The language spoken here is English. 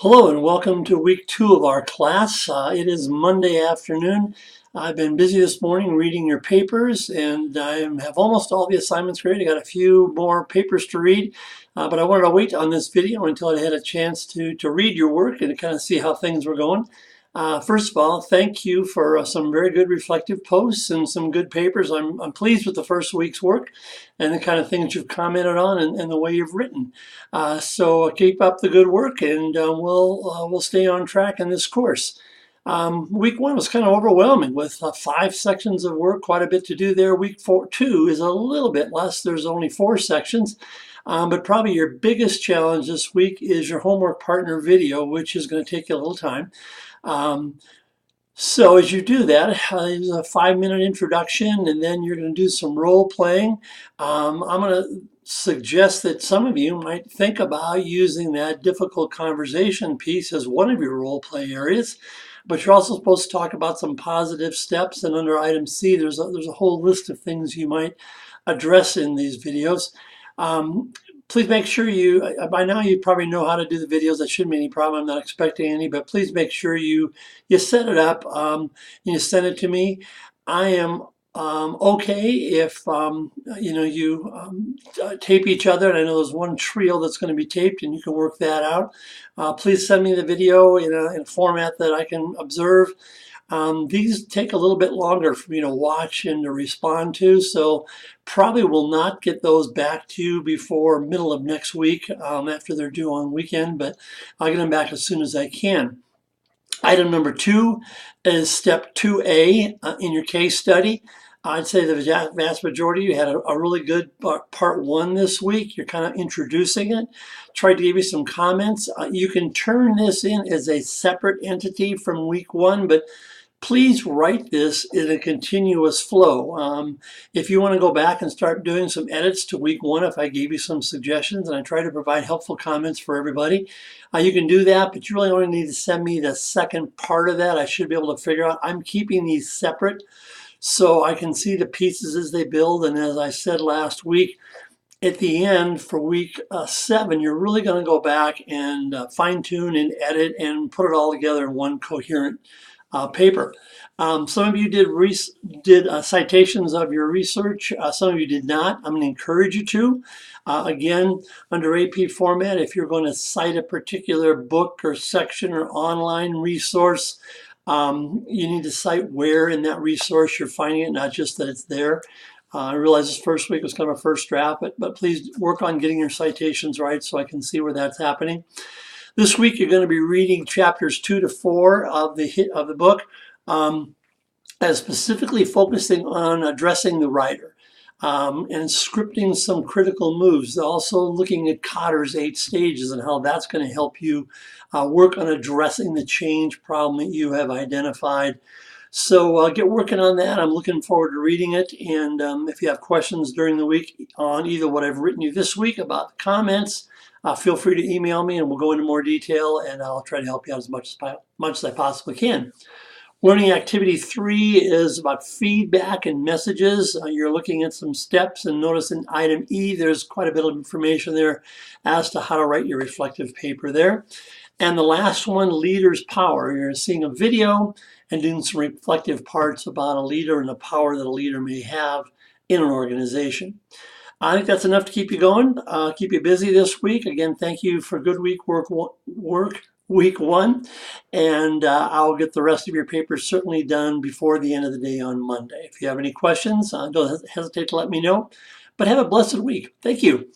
Hello and welcome to week 2 of our class. It is Monday afternoon. I've been busy this morning reading your papers and I have almost all the assignments ready. I got a few more papers to read, but I wanted to wait on this video until I had a chance to read your work and to kind of see how things were going. First of all, thank you for some very good reflective posts and some good papers. I'm pleased with the first week's work and the kind of things you've commented on and the way you've written. So keep up the good work and we'll stay on track in this course. Week 1 was kind of overwhelming with 5 sections of work, quite a bit to do there. Week 2 is a little bit less. There's only 4 sections. But probably your biggest challenge this week is your homework partner video, which is going to take you a little time. So as you do that, there's a 5-minute introduction, and then you're going to do some role playing. I'm going to suggest that some of you might think about using that difficult conversation piece as one of your role play areas. But you're also supposed to talk about some positive steps, and under item C, there's a whole list of things you might address in these videos. Please make sure by now you probably know how to do the videos. That shouldn't be any problem. I'm not expecting any, but please make sure you set it up and you send it to me. I am okay if you tape each other, and I know there's one trio that's going to be taped and you can work that out. Please send me the video in a format that I can observe. These take a little bit longer for me to watch and to respond to, so probably will not get those back to you before middle of next week after they're due on weekend, but I'll get them back as soon as I can. Item number 2 is step 2A in your case study. I'd say the vast majority of you had a really good part 1 this week. You're kind of introducing it. Tried to give you some comments. You can turn this in as a separate entity from week 1, but please write this in a continuous flow. If you want to go back and start doing some edits to week 1, if I gave you some suggestions and I try to provide helpful comments for everybody, you can do that, but you really only need to send me the second part of that. I should be able to figure out. I'm keeping these separate so I can see the pieces as they build. And as I said last week, at the end for week 7, you're really going to go back and fine tune and edit and put it all together in one coherent paper. Some of you did citations of your research. Some of you did not. I'm going to encourage you to. Again, under AP format, if you're going to cite a particular book or section or online resource, you need to cite where in that resource you're finding it, not just that it's there. I realize this first week was kind of a first draft, but please work on getting your citations right so I can see where that's happening. This week you're going to be reading chapters 2 to 4 of the book, as specifically focusing on addressing the writer and scripting some critical moves. Also looking at Kotter's 8 stages and how that's going to help you work on addressing the change problem that you have identified. So get working on that. I'm looking forward to reading it. And if you have questions during the week on either what I've written you this week about the comments, feel free to email me and we'll go into more detail and I'll try to help you out as much as I possibly can. Learning activity 3 is about feedback and messages. You're looking at some steps, and notice in item E, there's quite a bit of information there as to how to write your reflective paper there. And the last one, leader's power. You're seeing a video and doing some reflective parts about a leader and the power that a leader may have in an organization. I think that's enough to keep you going, keep you busy this week. Again, thank you for good week week 1, and I'll get the rest of your papers certainly done before the end of the day on Monday. If you have any questions, don't hesitate to let me know, but have a blessed week. Thank you.